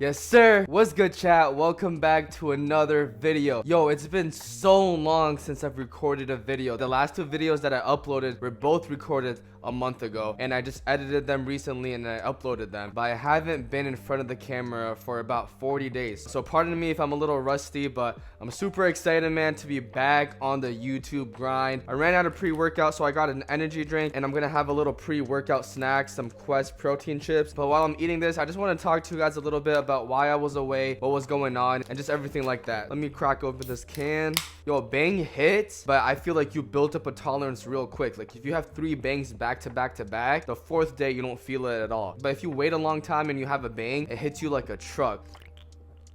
Yes, sir. What's good, chat? Welcome back to another video. Yo, it's been so long since I've recorded a video. The last two videos that I uploaded were both recorded a month ago, and I just edited them recently and I uploaded them. But I haven't been in front of the camera for about 40 days. So pardon me if I'm a little rusty, but I'm super excited, man, to be back on the YouTube grind. I ran out of pre-workout, so I got an energy drink, and I'm gonna have a little pre-workout snack, some Quest protein chips. But while I'm eating this, I just want to talk to you guys a little bit about why I was away, what was going on, and just everything like that. Let me crack open this can. Yo, bang hits, but I feel like you built up a tolerance real quick. Like if you have 3 bangs back to back to back, the 4th day you don't feel it at all. But if you wait a long time and you have a bang, it hits you like a truck.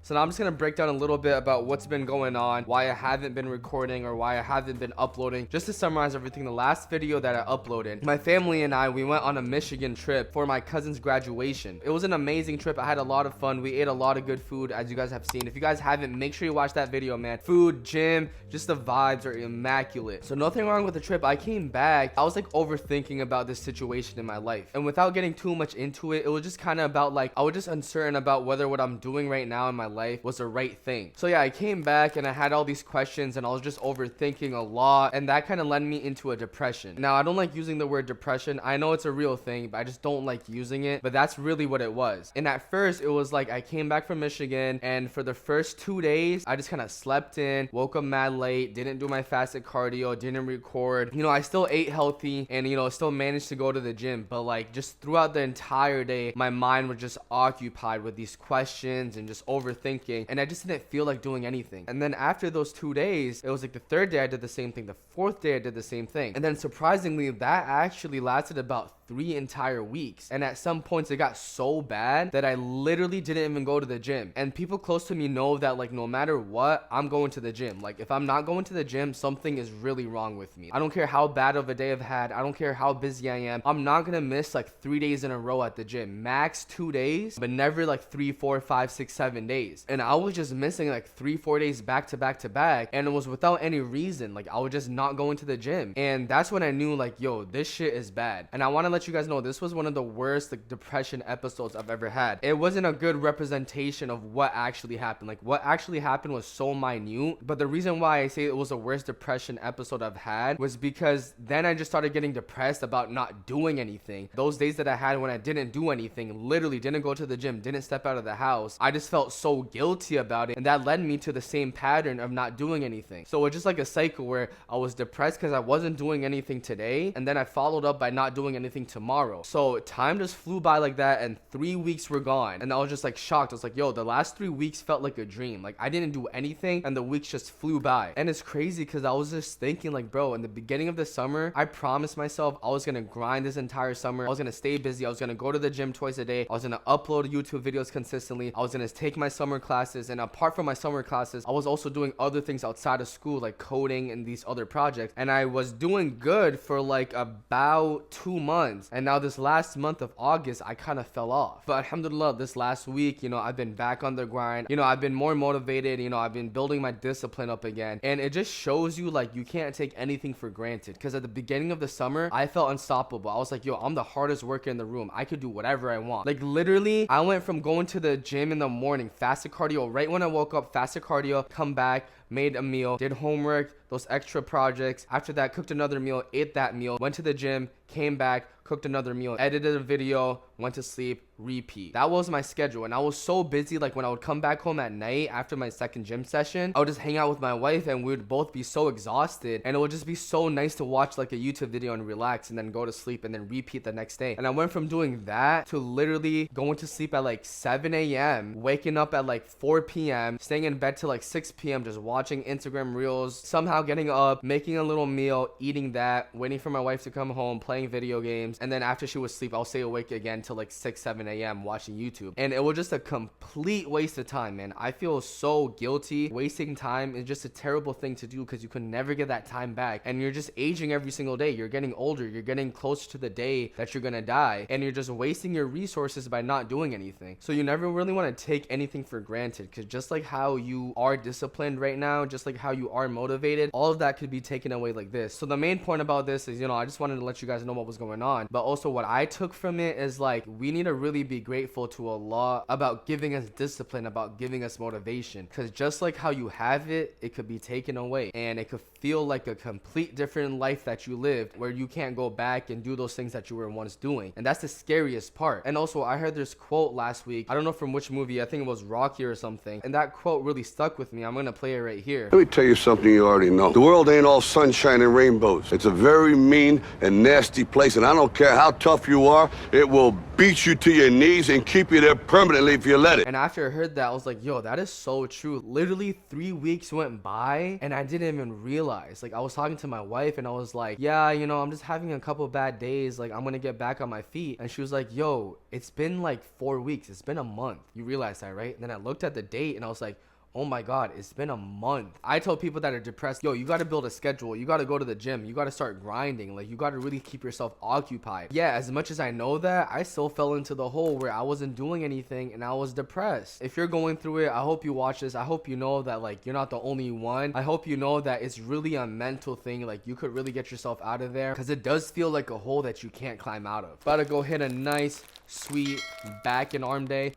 So now I'm just going to break down a little bit about what's been going on, why I haven't been recording or why I haven't been uploading. Just to summarize everything, the last video that I uploaded, my family and I, we went on a Michigan trip for my cousin's graduation. It was an amazing trip. I had a lot of fun. We ate a lot of good food, as you guys have seen. If you guys haven't, make sure you watch that video, man. Food, gym, just the vibes are immaculate. So nothing wrong with the trip. I came back, I was like overthinking about this situation in my life. And without getting too much into it, it was just kind of about like, I was just uncertain about whether what I'm doing right now in my life was the right thing. So yeah, I came back and I had all these questions and I was just overthinking a lot, and that kind of led me into a depression. Now, I don't like using the word depression. I know it's a real thing, but I just don't like using it. But that's really what it was. And at first it was like I came back from Michigan, and for the first 2 days I just kind of slept in, woke up mad late, didn't do my fasted cardio, didn't record. You know, I still ate healthy and, you know, still managed to go to the gym, but like just throughout the entire day my mind was just occupied with these questions and just overthinking, and I just didn't feel like doing anything. And then after those 2 days, it was like the 3rd day I did the same thing, the 4th day I did the same thing, and then surprisingly that actually lasted about 3 entire weeks. And at some points it got so bad that I literally didn't even go to the gym. And people close to me know that like no matter what, I'm going to the gym. Like if I'm not going to the gym, something is really wrong with me. I don't care how bad of a day I've had, I don't care how busy I am, I'm not gonna miss like 3 days in a row at the gym. Max 2 days, but never like 3, 4, 5, 6, 7 days. And I was just missing like 3, 4 days back to back to back, and it was without any reason. Like I was just not going to the gym. And that's when I knew like, yo, this shit is bad. And I want to let you guys know this was one of the worst like depression episodes I've ever had. It wasn't a good representation of what actually happened. Like what actually happened was so minute, but the reason why I say it was the worst depression episode I've had was because then I just started getting depressed about not doing anything. Those days that I had when I didn't do anything, literally didn't go to the gym, didn't step out of the house, I just felt so guilty about it, and that led me to the same pattern of not doing anything. So it's just like a cycle where I was depressed because I wasn't doing anything today, and then I followed up by not doing anything tomorrow. So time just flew by like that, and 3 weeks were gone, and I was just like shocked. I was like, yo, the last 3 weeks felt like a dream. Like I didn't do anything and the weeks just flew by. And it's crazy because I was just thinking like, bro, in the beginning of the summer I promised myself I was gonna grind this entire summer. I was gonna stay busy, I was gonna go to the gym twice a day, I was gonna upload YouTube videos consistently, I was gonna take my summer classes, and apart from my summer classes I was also doing other things outside of school like coding and these other projects, and I was doing good for like about 2 months. And now this last month of August I kind of fell off, but alhamdulillah, this last week, you know, I've been back on the grind. You know, I've been more motivated, you know, I've been building my discipline up again, and it just shows you like you can't take anything for granted. Because at the beginning of the summer I felt unstoppable. I was like, yo, I'm the hardest worker in the room, I could do whatever I want. Like literally I went from going to the gym in the morning, fasted cardio right when I woke up, fasted cardio, come back, made a meal, did homework, those extra projects. After that, cooked another meal, ate that meal, went to the gym, came back, cooked another meal, edited a video, went to sleep, repeat. That was my schedule. And I was so busy, like when I would come back home at night after my second gym session, I would just hang out with my wife and we would both be so exhausted, and it would just be so nice to watch like a YouTube video and relax and then go to sleep and then repeat the next day. And I went from doing that to literally going to sleep at like 7 a.m, waking up at like 4 p.m, staying in bed till like 6 p.m, just watching Instagram reels, somehow getting up, making a little meal, eating that, waiting for my wife to come home, playing video games, and then after she would sleep I'll stay awake again till like 6, 7 a.m watching YouTube. And it was just a complete waste of time, man. I feel so guilty. Wasting time is just a terrible thing to do because you can never get that time back, and you're just aging every single day. You're getting older, you're getting closer to the day that you're gonna die, and you're just wasting your resources by not doing anything. So you never really want to take anything for granted, because just like how you are disciplined right now, just like how you are motivated, all of that could be taken away like this. So the main point about this is, you know, I just wanted to let you guys know what was going on, but also what I took from it is like, like we need to really be grateful to Allah about giving us discipline, about giving us motivation. Because just like how you have it, it could be taken away, and it could feel like a complete different life that you lived where you can't go back and do those things that you were once doing. And that's the scariest part. And also, I heard this quote last week. I don't know from which movie. I think it was Rocky or something. And that quote really stuck with me. I'm gonna play it right here. Let me tell you something you already know. The world ain't all sunshine and rainbows. It's a very mean and nasty place, and I don't care how tough you are, it will beat you to your knees and keep you there permanently if you let it. And after I heard that, I was like, yo, that is so true. Literally 3 weeks went by and I didn't even realize. Like, I was talking to my wife and I was like, yeah, you know, I'm just having a couple bad days. Like, I'm gonna get back on my feet. And she was like, yo, it's been like 4 weeks. It's been a month. You realize that, right? And then I looked at the date and I was like, oh my God, it's been a month. I tell people that are depressed, yo, you gotta build a schedule. You gotta go to the gym. You gotta start grinding. Like, you gotta really keep yourself occupied. Yeah, as much as I know that, I still fell into the hole where I wasn't doing anything and I was depressed. If you're going through it, I hope you watch this. I hope you know that, like, you're not the only one. I hope you know that it's really a mental thing. Like, you could really get yourself out of there, because it does feel like a hole that you can't climb out of. About to go hit a nice, sweet back and arm day.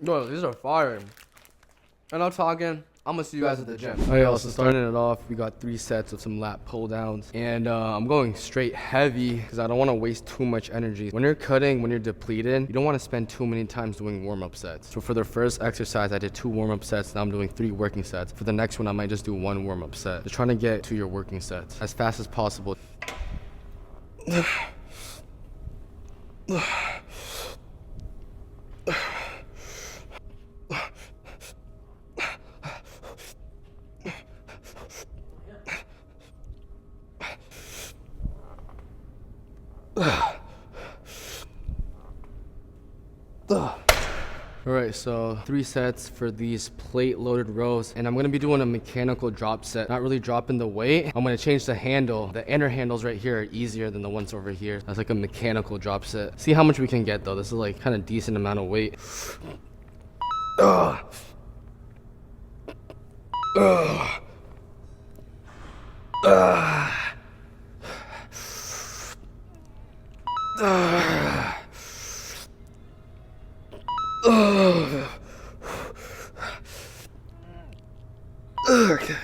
Yo, these are fire. And I'm talking, I'm gonna see you guys at the gym. Alright, y'all, so starting it off, we got 3 sets of some lat pull downs. And I'm going straight heavy because I don't want to waste too much energy. When you're cutting, when you're depleted, you don't want to spend too many times doing warm-up sets. So for the first exercise, I did 2 warm-up sets. Now I'm doing 3 working sets. For the next one, I might just do 1 warm-up set. Just trying to get to your working sets as fast as possible. Alright, so 3 sets for these plate loaded rows, and I'm gonna be doing a mechanical drop set. Not really dropping the weight. I'm gonna change the handle. The inner handles right here are easier than the ones over here. That's like a mechanical drop set. See how much we can get though. This is like kind of decent amount of weight. Okay.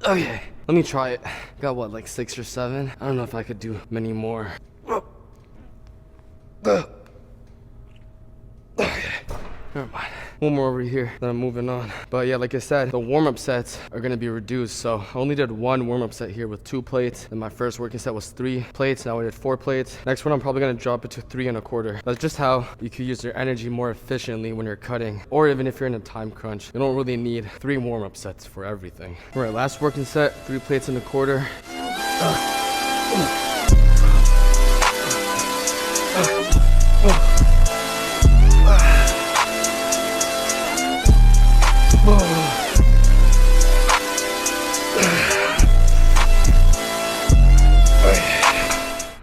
Okay, let me try it. Got what, like 6 or 7? I don't know if I could do many more. Okay, never mind. One more over here, then I'm moving on. But yeah, like I said, the warm-up sets are gonna be reduced. So I only did 1 warm-up set here with 2 plates. And my first working set was 3 plates. Now I did 4 plates. Next one, I'm probably gonna drop it to 3 1/4. That's just how you can use your energy more efficiently when you're cutting. Or even if you're in a time crunch. You don't really need 3 warm-up sets for everything. All right, last working set, 3 plates 1/4.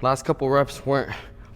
Last couple reps weren't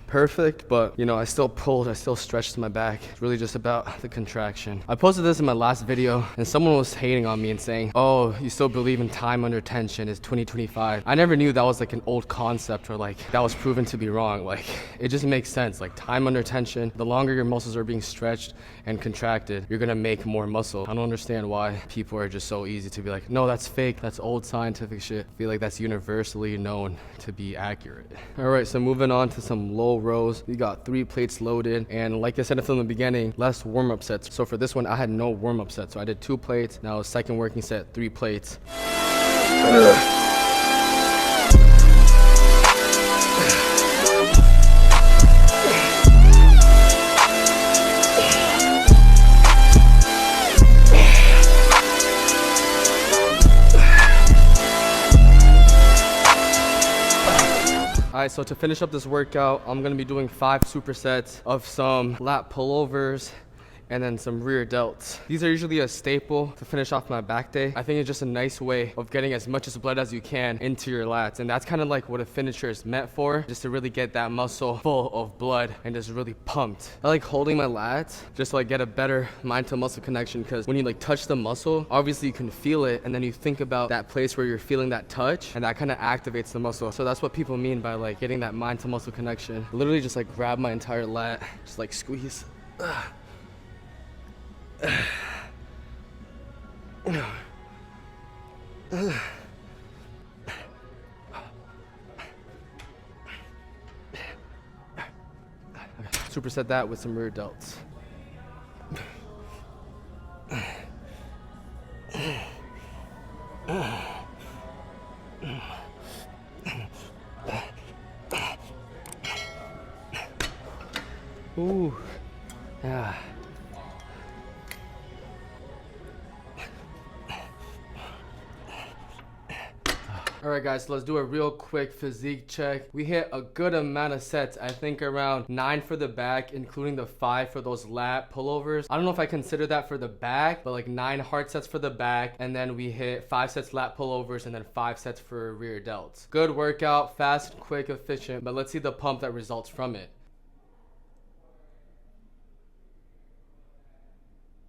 perfect, but you know, I still pulled, I still stretched my back. It's really just about the contraction. I posted this in my last video and someone was hating on me and saying, oh, you still believe in time under tension, it's 2025. I never knew that was like an old concept, or like that was proven to be wrong. Like, it just makes sense. Like, time under tension, the longer your muscles are being stretched and contracted, you're gonna make more muscle. I don't understand why people are just so easy to be like, no, that's fake, that's old scientific shit. I feel like that's universally known to be accurate. All right, so moving on to some low rows. We got 3 plates loaded, and like I said from the beginning, less warm-up sets. So for this one, I had no warm-up set, so I did 2 plates. Now second working set, 3 plates. Alright, so to finish up this workout, I'm gonna be doing 5 supersets of some lat pullovers and then some rear delts. These are usually a staple to finish off my back day. I think it's just a nice way of getting as much as blood as you can into your lats, and that's kind of like what a finisher is meant for, just to really get that muscle full of blood and just really pumped. I like holding my lats just to like get a better mind to muscle connection, because when you like touch the muscle, obviously you can feel it, and then you think about that place where you're feeling that touch, and that kind of activates the muscle. So that's what people mean by like getting that mind to muscle connection. Literally just like grab my entire lat, just like squeeze. Superset that with some rear delts. Ooh, yeah. Alright guys, so let's do a real quick physique check. We hit a good amount of sets. I think around 9 for the back, including the 5 for those lat pullovers. I don't know if I consider that for the back, but like 9 hard sets for the back, and then we hit 5 sets lat pullovers and then 5 sets for rear delts. Good workout, fast, quick, efficient, but let's see the pump that results from it.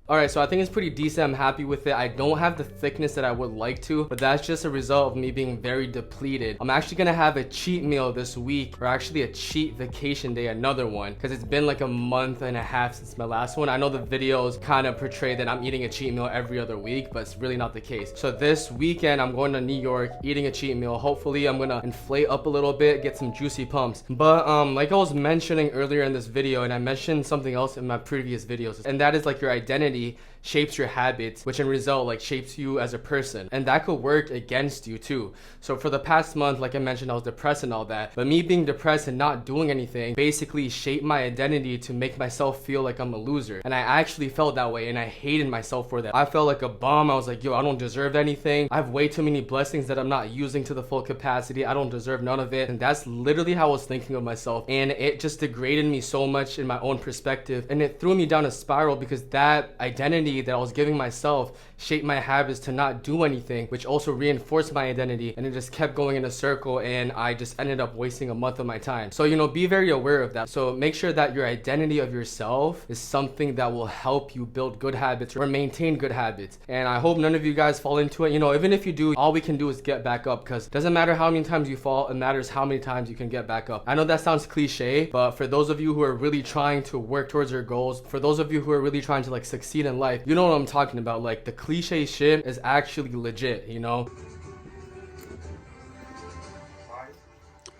Alright, so I think it's pretty decent. I'm happy with it. I don't have the thickness that I would like to, but that's just a result of me being very depleted. I'm actually gonna have a cheat meal this week, or actually a cheat vacation day, another one, because it's been like a month and a half since my last one. I know the videos kind of portray that I'm eating a cheat meal every other week, but it's really not the case. So this weekend, I'm going to New York, eating a cheat meal. Hopefully, I'm gonna inflate up a little bit, get some juicy pumps. But like I was mentioning earlier in this video, and I mentioned something else in my previous videos, and that is like your identity shapes your habits, which in result like shapes you as a person, and that could work against you too. So for the past month, like I mentioned, I was depressed and all that, but me being depressed and not doing anything basically shaped my identity to make myself feel like I'm a loser, and I actually felt that way, and I hated myself for that. I felt like a bum. I was like, yo, I don't deserve anything. I have way too many blessings that I'm not using to the full capacity. I don't deserve none of it. And that's literally how I was thinking of myself, and it just degraded me so much in my own perspective, and it threw me down a spiral, because that identity that I was giving myself shaped my habits to not do anything, which also reinforced my identity, and it just kept going in a circle, and I just ended up wasting a month of my time. So, you know, be very aware of that. So make sure that your identity of yourself is something that will help you build good habits or maintain good habits. And I hope none of you guys fall into it. You know, even if you do, all we can do is get back up, because it doesn't matter how many times you fall, it matters how many times you can get back up. I know that sounds cliche, but for those of you who are really trying to work towards your goals, for those of you who are really trying to like succeed in life, you know what I'm talking about. Like, the cliche shit is actually legit, you know?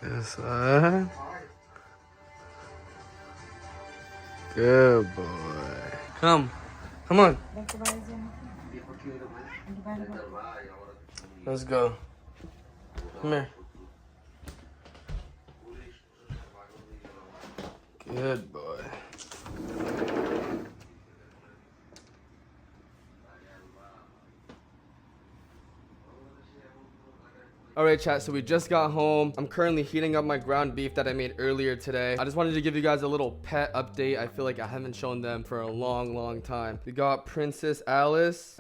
Yes, sir. Good boy. Come on. Let's go. Come here. Good boy. Alright chat, so we just got home. I'm currently heating up my ground beef that I made earlier today. I just wanted to give you guys a little pet update. I feel like I haven't shown them for a long time. We got Princess Alice.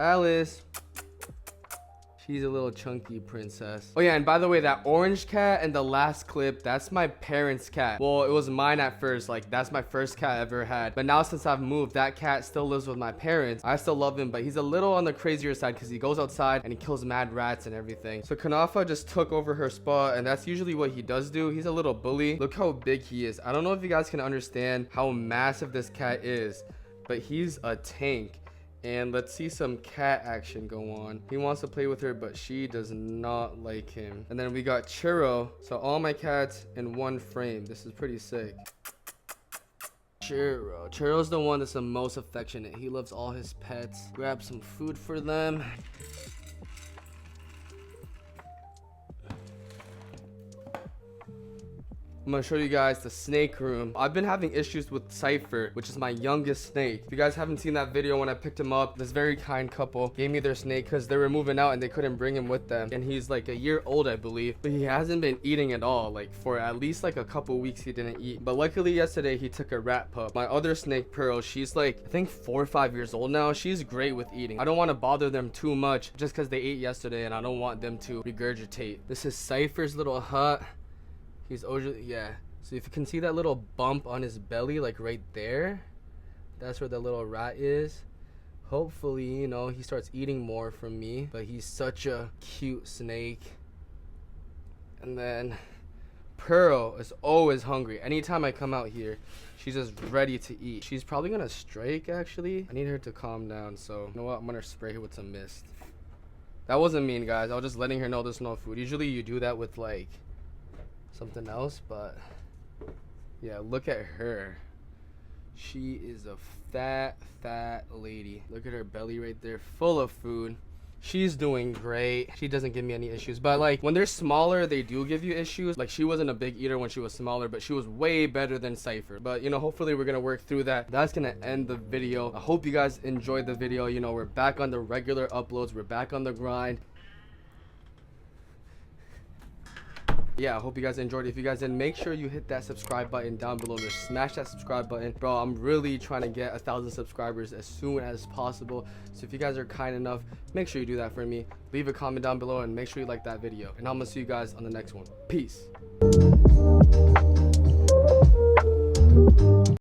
She's a little chunky princess. Oh yeah, and by the way, that orange cat in the last clip, that's my parents' cat. Well, it was mine at first. Like, that's my first cat I ever had. But now since I've moved, that cat still lives with my parents. I still love him, but he's a little on the crazier side, because he goes outside and he kills mad rats and everything. So Kanafa just took over her spot, and that's usually what he does do. He's a little bully. Look how big he is. I don't know if you guys can understand how massive this cat is, but he's a tank. And let's see some cat action go on. He wants to play with her, but she does not like him. And then we got Churro. So all my cats in one frame. This is pretty sick. Churro's the one that's the most affectionate. He loves all his pets. Grab some food for them. I'm gonna show you guys the snake room. I've been having issues with Cypher, which is my youngest snake. If you guys haven't seen that video when I picked him up, this very kind couple gave me their snake because they were moving out and they couldn't bring him with them. And he's like a year old, I believe, but he hasn't been eating at all. Like for at least like a couple weeks he didn't eat. But luckily yesterday he took a rat pup. My other snake, Pearl, she's like I think 4 or 5 years old now. She's great with eating. I don't want to bother them too much just because they ate yesterday and I don't want them to regurgitate. This is Cypher's little hut. He's yeah. So if you can see that little bump on his belly, like right there, that's where the little rat is. Hopefully, you know, he starts eating more from me. But he's such a cute snake. And then Pearl is always hungry. Anytime I come out here, she's just ready to eat. She's probably gonna strike actually. I need her to calm down. So you know what? I'm gonna spray her with some mist. That wasn't mean, guys. I was just letting her know there's no food. Usually you do that with like something else, but yeah, look at her. She is a fat lady. Look at her belly right there, full of food. She's doing great. She doesn't give me any issues, but like when they're smaller they do give you issues. Like she wasn't a big eater when she was smaller, but she was way better than Cypher. But you know, hopefully we're gonna work through that. That's gonna end the video. I hope you guys enjoyed the video. You know, we're back on the regular uploads, we're back on the grind. Yeah, I hope you guys enjoyed. If you guys did, make sure you hit that subscribe button down below. Just smash that subscribe button. Bro, I'm really trying to get 1,000 subscribers as soon as possible. So if you guys are kind enough, make sure you do that for me. Leave a comment down below and make sure you like that video. And I'm gonna see you guys on the next one. Peace.